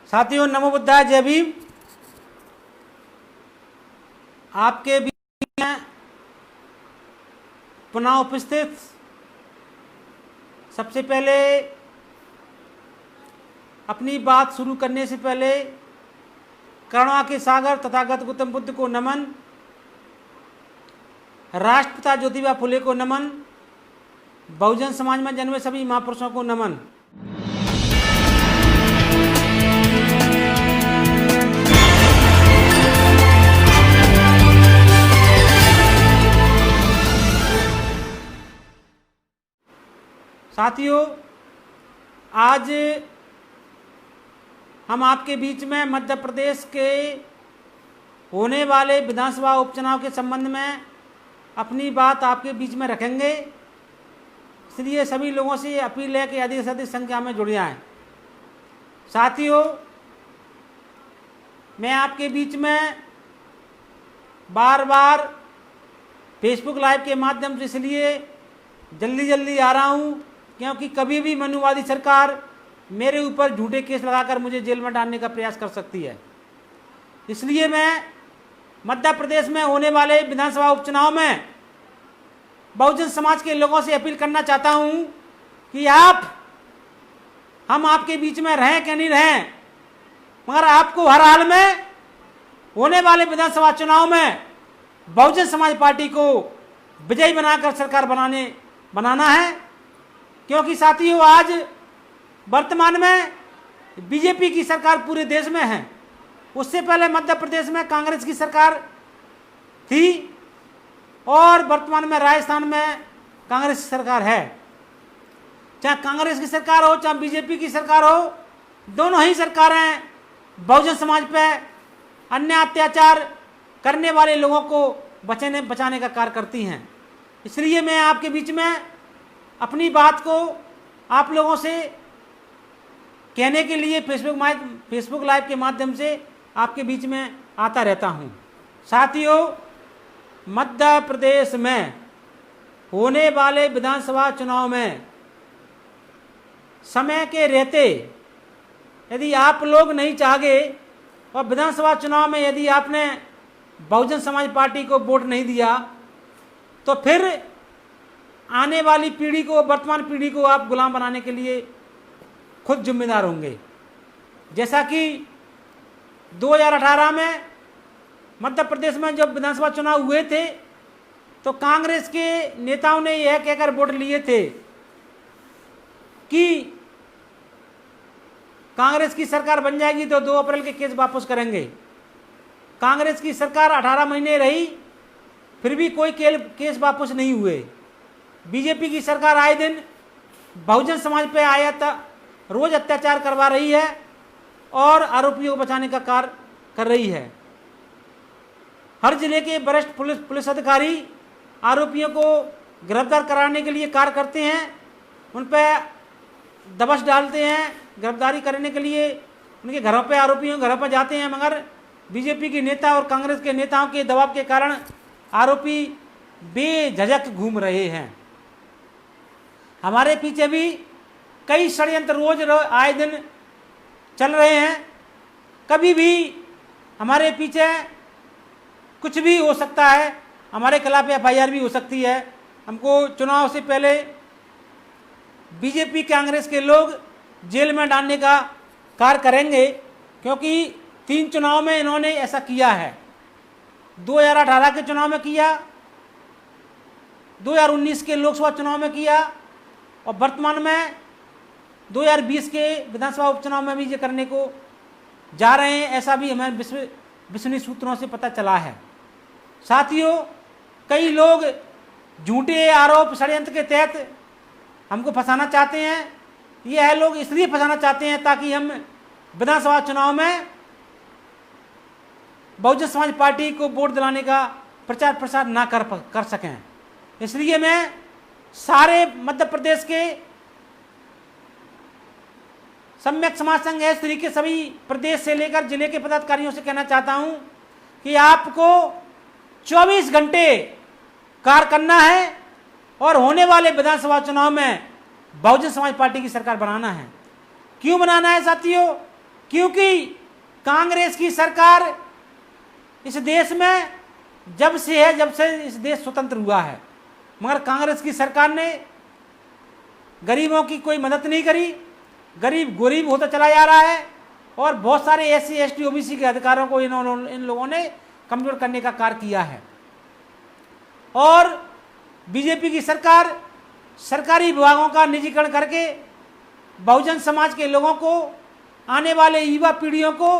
साथियों, नमो बुद्धाय, जय भीम। आपके बीच में पुनः उपस्थित। सबसे पहले अपनी बात शुरू करने से पहले करुणा के सागर तथागत गौतम बुद्ध को नमन, राष्ट्रपिता ज्योतिबा फुले को नमन, बहुजन समाज में जन्मे सभी महापुरुषों को नमन। साथियों, आज हम आपके बीच में मध्य प्रदेश के होने वाले विधानसभा उपचुनाव के संबंध में अपनी बात आपके बीच में रखेंगे। इसलिए सभी लोगों से अपील है कि अधिक से अधिक संख्या में जुड़ जाएं। साथियों, मैं आपके बीच में बार बार फेसबुक लाइव के माध्यम से इसलिए जल्दी आ रहा हूं क्योंकि कभी भी मनुवादी सरकार मेरे ऊपर झूठे केस लगाकर मुझे जेल में डालने का प्रयास कर सकती है। इसलिए मैं मध्य प्रदेश में होने वाले विधानसभा उपचुनाव में बहुजन समाज के लोगों से अपील करना चाहता हूं कि हम आपके बीच में रहें कि नहीं रहें, मगर आपको हर हाल में होने वाले विधानसभा चुनाव में बहुजन समाज पार्टी को विजयी बनाकर सरकार बनाना है। क्योंकि साथियों, आज वर्तमान में बीजेपी की सरकार पूरे देश में है। उससे पहले मध्य प्रदेश में कांग्रेस की सरकार थी और वर्तमान में राजस्थान में कांग्रेस की सरकार है। चाहे कांग्रेस की सरकार हो चाहे बीजेपी की सरकार हो, दोनों ही सरकारें बहुजन समाज पे अन्याय अत्याचार करने वाले लोगों को बचाने का कार्य करती हैं। इसलिए मैं आपके बीच में अपनी बात को आप लोगों से कहने के लिए फेसबुक लाइव के माध्यम से आपके बीच में आता रहता हूं। साथियों, मध्य प्रदेश में होने वाले विधानसभा चुनाव में समय के रहते यदि आप लोग नहीं चाहे और विधानसभा चुनाव में यदि आपने बहुजन समाज पार्टी को वोट नहीं दिया तो फिर आने वाली पीढ़ी को, वर्तमान पीढ़ी को आप गुलाम बनाने के लिए खुद जिम्मेदार होंगे। जैसा कि 2018 में मध्य प्रदेश में जब विधानसभा चुनाव हुए थे तो कांग्रेस के नेताओं ने यह कहकर वोट लिए थे कि कांग्रेस की सरकार बन जाएगी तो 2 अप्रैल के केस वापस करेंगे। कांग्रेस की सरकार 18 महीने रही, फिर भी कोई केस वापस नहीं हुए। बीजेपी की सरकार आए दिन बहुजन समाज पे रोज अत्याचार करवा रही है और आरोपियों को बचाने का कार्य कर रही है। हर जिले के वरिष्ठ पुलिस अधिकारी आरोपियों को गिरफ्तार कराने के लिए कार्य करते हैं, उन पर दबश डालते हैं। गिरफ्तारी करने के लिए उनके घरों पे आरोपियों के घरों पर जाते हैं, मगर बीजेपी के नेता और कांग्रेस के नेताओं के दबाव के कारण आरोपी बेझिझक घूम रहे हैं। हमारे पीछे भी कई षड्यंत्र रोज आए दिन चल रहे हैं। कभी भी हमारे पीछे कुछ भी हो सकता है, हमारे खिलाफ FIR भी हो सकती है। हमको चुनाव से पहले बीजेपी कांग्रेस के लोग जेल में डालने का कार्य करेंगे, क्योंकि 3 चुनाव में इन्होंने ऐसा किया है। 2018 के चुनाव में किया, 2019 के लोकसभा चुनाव में किया और वर्तमान में 2020 के विधानसभा उपचुनाव में भी ये करने को जा रहे हैं। ऐसा भी हमें विश्वसनीय सूत्रों से पता चला है। साथियों, कई लोग झूठे आरोप षड्यंत्र के तहत हमको फंसाना चाहते हैं। यह लोग इसलिए फंसाना चाहते हैं ताकि हम विधानसभा चुनाव में बहुजन समाज पार्टी को वोट दिलाने का प्रचार प्रसार ना कर सकें। इसलिए मैं सारे मध्य प्रदेश के सम्यक समाज संघ स्त्री के सभी प्रदेश से लेकर जिले के पदाधिकारियों से कहना चाहता हूं कि आपको 24 घंटे कार्य करना है और होने वाले विधानसभा चुनाव में बहुजन समाज पार्टी की सरकार बनाना है। क्यों बनाना है साथियों? क्योंकि कांग्रेस की सरकार इस देश में जब से है, जब से इस देश स्वतंत्र हुआ है, मगर कांग्रेस की सरकार ने गरीबों की कोई मदद नहीं करी। गरीब गरीब होता चला जा रहा है और बहुत सारे SC ST OBC के अधिकारों को इन लोगों ने कमजोर करने का कार्य किया है। और बीजेपी की सरकार सरकारी विभागों का निजीकरण करके बहुजन समाज के लोगों को, आने वाले युवा पीढ़ियों को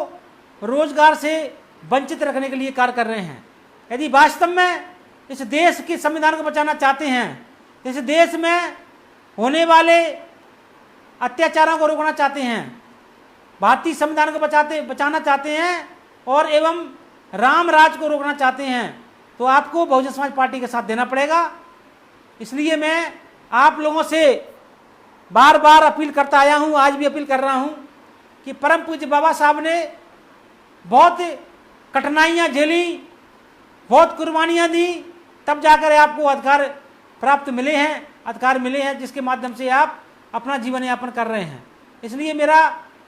रोजगार से वंचित रखने के लिए कार्य कर रहे हैं। यदि वास्तव में इस देश के संविधान को बचाना चाहते हैं, इस देश में होने वाले अत्याचारों को रोकना चाहते हैं, भारतीय संविधान को बचाना चाहते हैं और एवं राम राज को रोकना चाहते हैं, तो आपको बहुजन समाज पार्टी के साथ देना पड़ेगा। इसलिए मैं आप लोगों से बार बार अपील करता आया हूं, आज भी अपील कर रहा हूं कि परम पूज्य बाबा साहब ने बहुत कठिनाइयां झेली, बहुत कुर्बानियां दी, तब जाकर आपको अधिकार प्राप्त मिले हैं, अधिकार मिले हैं, जिसके माध्यम से आप अपना जीवन यापन कर रहे हैं। इसलिए मेरा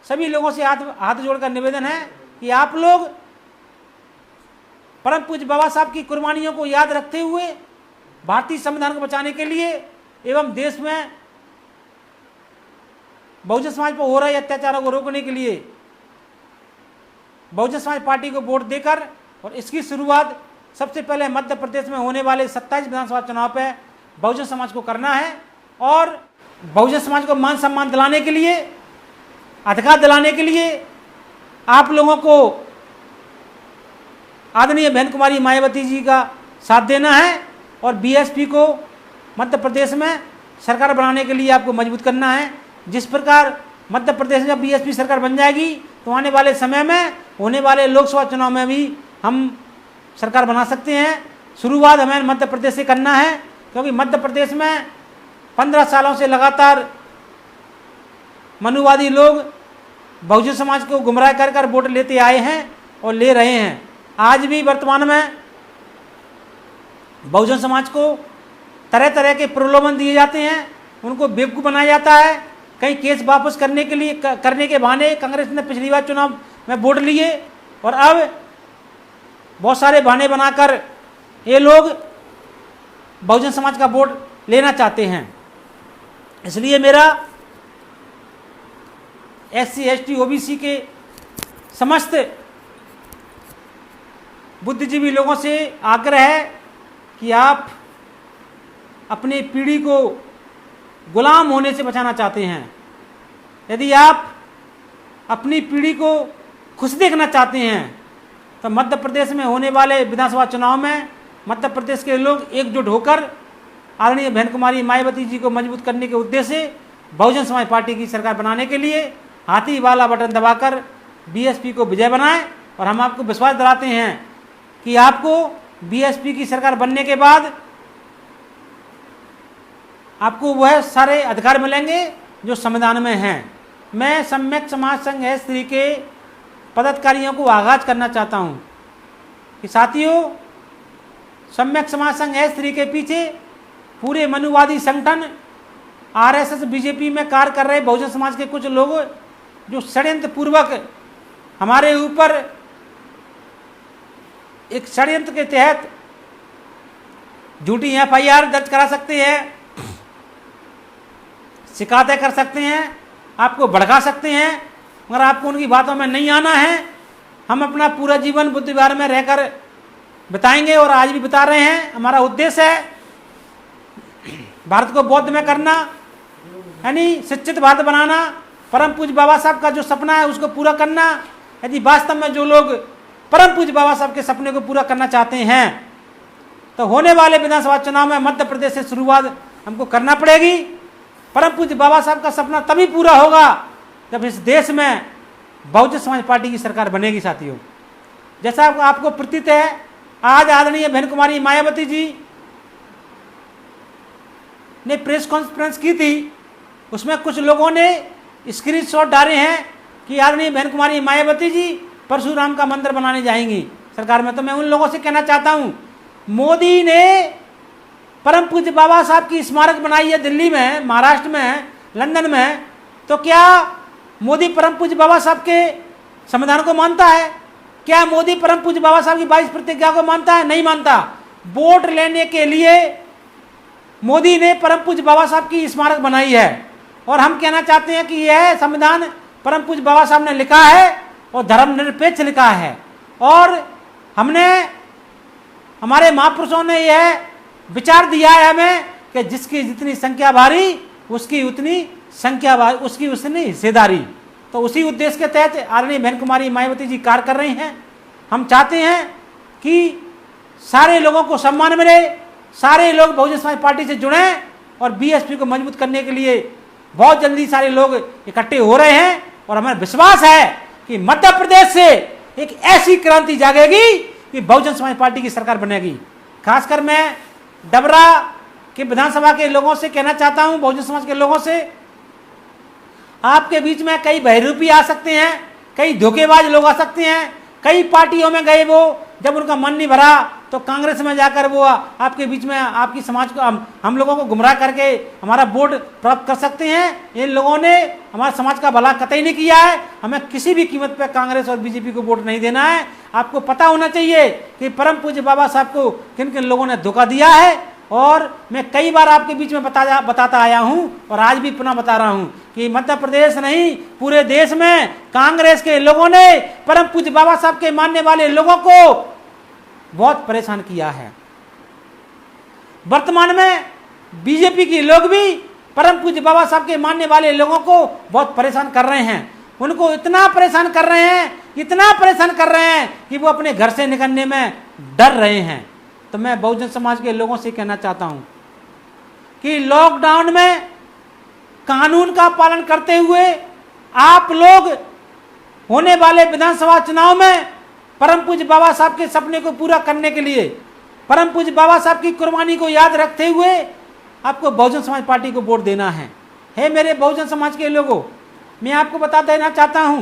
सभी लोगों से हाथ जोड़कर निवेदन है कि आप लोग परम पूज्य बाबा साहब की कुर्बानियों को याद रखते हुए भारतीय संविधान को बचाने के लिए एवं देश में बहुजन समाज पर हो रहे अत्याचारों को रोकने के लिए बहुजन समाज पार्टी को वोट देकर, और इसकी शुरुआत सबसे पहले मध्य प्रदेश में होने वाले 27 विधानसभा चुनाव पे बहुजन समाज को करना है। और बहुजन समाज को मान सम्मान दिलाने के लिए, अधिकार दिलाने के लिए आप लोगों को आदरणीय बहन कुमारी मायावती जी का साथ देना है और BSP को मध्य प्रदेश में सरकार बनाने के लिए आपको मजबूत करना है। जिस प्रकार मध्य प्रदेश में BSP सरकार बन जाएगी तो आने वाले समय में होने वाले लोकसभा चुनाव में भी हम सरकार बना सकते हैं। शुरुआत हमें मध्य प्रदेश से करना है, क्योंकि मध्य प्रदेश में 15 सालों से लगातार मनुवादी लोग बहुजन समाज को गुमराह कर कर वोट लेते आए हैं और ले रहे हैं। आज भी वर्तमान में बहुजन समाज को तरह तरह के प्रलोभन दिए जाते हैं, उनको बेवकूफ़ बनाया जाता है। कई केस वापस करने के बहाने कांग्रेस ने पिछली बार चुनाव में वोट लिए और अब बहुत सारे बहाने बनाकर ये लोग बहुजन समाज का वोट लेना चाहते हैं। इसलिए मेरा SC ST OBC के समस्त बुद्धिजीवी लोगों से आग्रह है कि आप अपनी पीढ़ी को गुलाम होने से बचाना चाहते हैं, यदि आप अपनी पीढ़ी को खुश देखना चाहते हैं, तो मध्य प्रदेश में होने वाले विधानसभा चुनाव में मध्य प्रदेश के लोग एकजुट होकर आदरणीय बहन कुमारी मायावती जी को मजबूत करने के उद्देश्य से बहुजन समाज पार्टी की सरकार बनाने के लिए हाथी वाला बटन दबाकर BSP को विजय बनाएं। और हम आपको विश्वास दिलाते हैं कि आपको BSP की सरकार बनने के बाद आपको वह सारे अधिकार मिलेंगे जो संविधान में हैं। मैं सम्यक समाज संघ स्त्री के पदाधिकारियों को आगाज करना चाहता हूं कि साथियों, सम्यक समाज संघ स्त्री के पीछे पूरे मनुवादी संगठन RSS BJP में कार्य कर रहे बहुजन समाज के कुछ लोग जो षड्यंत्र पूर्वक हमारे ऊपर एक षड्यंत्र के तहत झूठी FIR दर्ज करा सकते हैं, शिकायतें कर सकते हैं, आपको भड़का सकते हैं, मगर आपको उनकी बातों में नहीं आना है। हम अपना पूरा जीवन बुद्ध विहार में रहकर बिताएंगे और आज भी बिता रहे हैं। हमारा उद्देश्य है भारत को बौद्ध में करना, यानी शिक्षित भारत बनाना, परम पूज्य बाबा साहब का जो सपना है उसको पूरा करना। यदि वास्तव में जो लोग परम पूज्य बाबा साहब के सपने को पूरा करना चाहते हैं तो होने वाले विधानसभा चुनाव में मध्य प्रदेश से शुरुआत हमको करना पड़ेगी। परम पूज्य बाबा साहब का सपना तभी पूरा होगा जब इस देश में बहुजन समाज पार्टी की सरकार बनेगी। साथियों, जैसा आपको प्रतीत है, आज आदरणीय बहन कुमारी मायावती जी ने प्रेस कॉन्फ्रेंस की थी, उसमें कुछ लोगों ने स्क्रीनशॉट डाले हैं कि आदरणीय बहन कुमारी मायावती जी परशुराम का मंदिर बनाने जाएंगी सरकार में। तो मैं उन लोगों से कहना चाहता हूं, मोदी ने परम पूज्य बाबा साहब की स्मारक बनाई है दिल्ली में, महाराष्ट्र में, लंदन में, तो क्या मोदी परम पूज्य बाबा साहब के संविधान को मानता है? क्या मोदी परम पूज्य बाबा साहब की 22 प्रतिज्ञा को मानता है? नहीं मानता। वोट लेने के लिए मोदी ने परम पूज्य बाबा साहब की स्मारक बनाई है और हम कहना चाहते हैं कि यह संविधान परम पूज्य बाबा साहब ने लिखा है और धर्मनिरपेक्ष लिखा है और हमने, हमारे महापुरुषों ने यह विचार दिया है हमें कि जिसकी जितनी संख्या भारी उसकी उतनी संख्या भारी, उसकी उतनी हिस्सेदारी। तो उसी उद्देश्य के तहत आदरणीय बहन कुमारी मायावती जी कार्य कर रही हैं। हम चाहते हैं कि सारे लोगों को सम्मान मिले, सारे लोग बहुजन समाज पार्टी से जुड़ें और बीएसपी को मजबूत करने के लिए बहुत जल्दी सारे लोग इकट्ठे हो रहे हैं और हमें विश्वास है कि मध्य प्रदेश से एक ऐसी क्रांति जागेगी कि बहुजन समाज पार्टी की सरकार बनेगी। खासकर मैं डबरा के विधानसभा के लोगों से कहना चाहता हूं, बहुजन समाज के लोगों से, आपके बीच में कई बहरूपी आ सकते हैं, कई धोखेबाज लोग आ सकते हैं, कई पार्टियों में गए, वो जब उनका मन नहीं भरा तो कांग्रेस में जाकर वो आपके बीच में आपकी समाज को, हम लोगों को गुमराह करके हमारा वोट प्राप्त कर सकते हैं। इन लोगों ने हमारे समाज का भला कतई नहीं किया है। हमें किसी भी कीमत पर कांग्रेस और बीजेपी को वोट नहीं देना है। आपको पता होना चाहिए कि परम पूज्य बाबा साहब को किन किन लोगों ने धोखा दिया है और मैं कई बार आपके बीच में बताता आया हूं और आज भी पुनः बता रहा हूं कि मध्य प्रदेश नहीं, पूरे देश में कांग्रेस के लोगों ने परम पूज्य बाबा साहब के मानने वाले लोगों को बहुत परेशान किया है। वर्तमान में बीजेपी के लोग भी परम पूज्य बाबा साहब के मानने वाले लोगों को बहुत परेशान कर रहे हैं। उनको इतना परेशान कर रहे हैं, इतना परेशान कर रहे हैं कि वो अपने घर से निकलने में डर रहे हैं। तो मैं बहुजन समाज के लोगों से कहना चाहता हूं कि लॉकडाउन में कानून का पालन करते हुए आप लोग होने वाले विधानसभा चुनाव में परम पूज्य बाबा साहब के सपने को पूरा करने के लिए, परम पूज्य बाबा साहब की कुर्बानी को याद रखते हुए आपको बहुजन समाज पार्टी को वोट देना है। हे मेरे बहुजन समाज के लोगों, मैं आपको बता देना चाहता हूं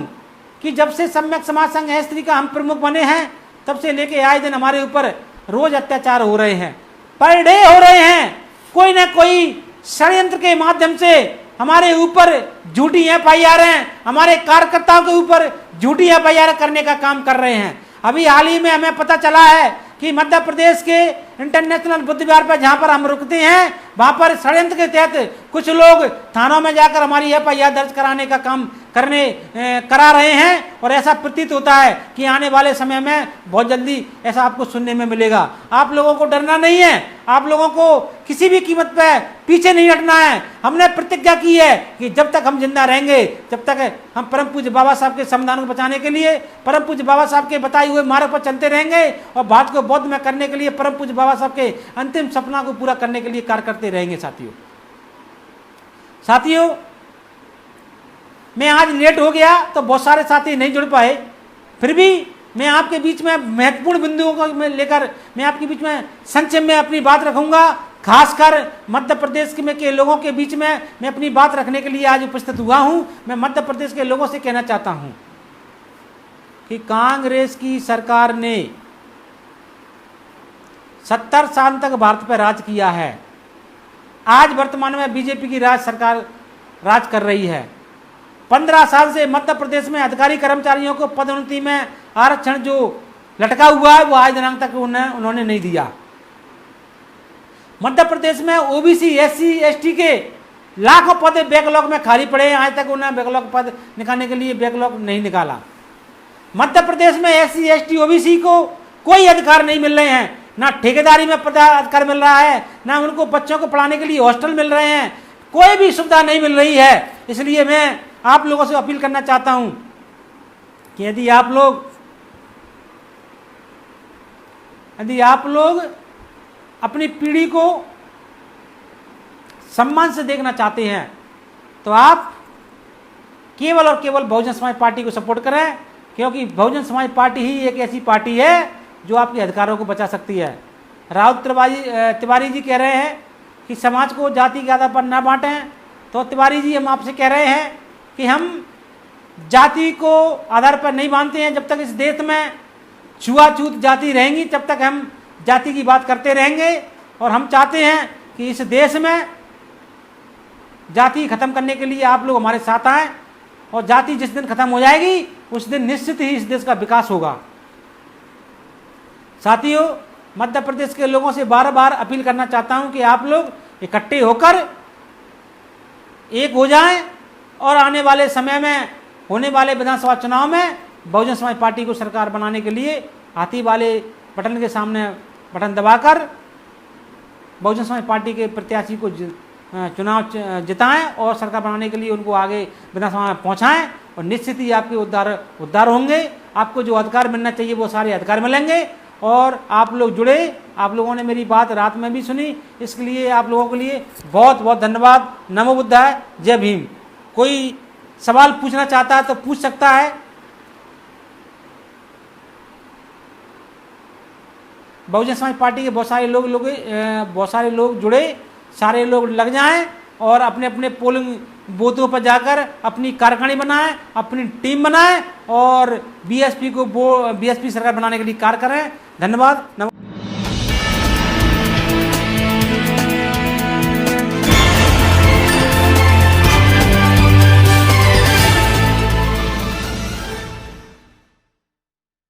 कि जब से सम्यक समाज संघ स्त्री का हम प्रमुख बने हैं तब से लेके आए दिन हमारे ऊपर रोज अत्याचार हो रहे हैं, पर डे हो रहे हैं। कोई ना कोई षड्यंत्र के माध्यम से हमारे ऊपर झूठी एफआईआर हैं, हमारे कार्यकर्ताओं के ऊपर झूठी एफआईआर करने का काम कर रहे हैं। अभी हाल ही में हमें पता चला है कि मध्य प्रदेश के इंटरनेशनल बुद्ध विहार पर जहां पर हम रुकते हैं वहां पर षड्यंत्र के तहत कुछ लोग थानों में जाकर हमारी एफआईआर दर्ज कराने का काम करा रहे हैं और ऐसा प्रतीत होता है कि आने वाले समय में बहुत जल्दी ऐसा आपको सुनने में मिलेगा। आप लोगों को डरना नहीं है, आप लोगों को किसी भी कीमत पर पीछे नहीं हटना है। हमने प्रतिज्ञा की है कि जब तक हम जिंदा रहेंगे जब तक हम परम पूज्य बाबा साहब के संविधान को बचाने के लिए परम पूज्य बाबा साहब के बताए हुए मार्ग पर चलते रहेंगे और भारत को बौद्ध में करने के लिए परम पूज्य बाबा साहब के अंतिम सपना को पूरा करने के लिए कार्य करते रहेंगे। साथियों, मैं आज लेट हो गया तो बहुत सारे साथी नहीं जुड़ पाए, फिर भी मैं आपके बीच में महत्वपूर्ण बिंदुओं को लेकर मैं आपके बीच में संक्षेप में अपनी बात रखूंगा। खासकर मध्य प्रदेश के लोगों के बीच में मैं अपनी बात रखने के लिए आज उपस्थित हुआ हूं। मैं मध्य प्रदेश के लोगों से कहना चाहता हूं कि कांग्रेस की सरकार ने 70 साल तक भारत पर राज किया है। आज वर्तमान में बीजेपी की सरकार राज कर रही है। 15 साल से मध्य प्रदेश में अधिकारी कर्मचारियों को पदोन्नति में आरक्षण जो लटका हुआ है वो आज दिनांक तक उन्होंने नहीं दिया। मध्य प्रदेश में ओबीसी एससी एसटी के लाखों पद बैकलॉग में खाली पड़े हैं, आज तक उन्हें बैकलॉग पद निकालने के लिए बैकलॉग नहीं निकाला। मध्य प्रदेश में एससी एसटी ओबीसी को कोई अधिकार नहीं मिल रहे हैं, ना ठेकेदारी में अधिकार मिल रहा है, ना उनको बच्चों को पढ़ाने के लिए हॉस्टल मिल रहे हैं, कोई भी सुविधा नहीं मिल रही है। इसलिए मैं आप लोगों से अपील करना चाहता हूं कि यदि आप लोग अपनी पीढ़ी को सम्मान से देखना चाहते हैं तो आप केवल और केवल बहुजन समाज पार्टी को सपोर्ट करें, क्योंकि बहुजन समाज पार्टी ही एक ऐसी पार्टी है जो आपके अधिकारों को बचा सकती है। राउत तिवारी जी कह रहे हैं कि समाज को जाति के आधार पर ना बांटें, तो तिवारी जी हम आपसे कह रहे हैं कि हम जाति को आधार पर नहीं मानते हैं। जब तक इस देश में छुआछूत जाति रहेंगी तब तक हम जाति की बात करते रहेंगे और हम चाहते हैं कि इस देश में जाति खत्म करने के लिए आप लोग हमारे साथ आएं और जाति जिस दिन खत्म हो जाएगी उस दिन निश्चित ही इस देश का विकास होगा। साथियों, मध्य प्रदेश के लोगों से बार बार अपील करना चाहता हूं कि आप लोग इकट्ठे होकर एक हो जाएं और आने वाले समय में होने वाले विधानसभा चुनाव में बहुजन समाज पार्टी को सरकार बनाने के लिए हाथी वाले बटन के सामने बटन दबाकर बहुजन समाज पार्टी के प्रत्याशी को चुनाव जिताएं और सरकार बनाने के लिए उनको आगे विधानसभा में पहुंचाएं और निश्चित ही आपके उद्धार होंगे। आपको जो अधिकार मिलना चाहिए वो सारे अधिकार मिलेंगे और आप लोग जुड़े। आप लोगों ने मेरी बात रात में भी सुनी, इसके लिए आप लोगों के लिए बहुत बहुत धन्यवाद। नमो बुद्धाय, जय भीम। कोई सवाल पूछना चाहता है तो पूछ सकता है। बहुजन समाज पार्टी के बहुत सारे लोग जुड़े, सारे लोग लग जाएं और अपने अपने पोलिंग बूथों पर जाकर अपनी कार्यकारिणी बनाएं, अपनी टीम बनाएं और बीएसपी सरकार बनाने के लिए कार्य करें। धन्यवाद।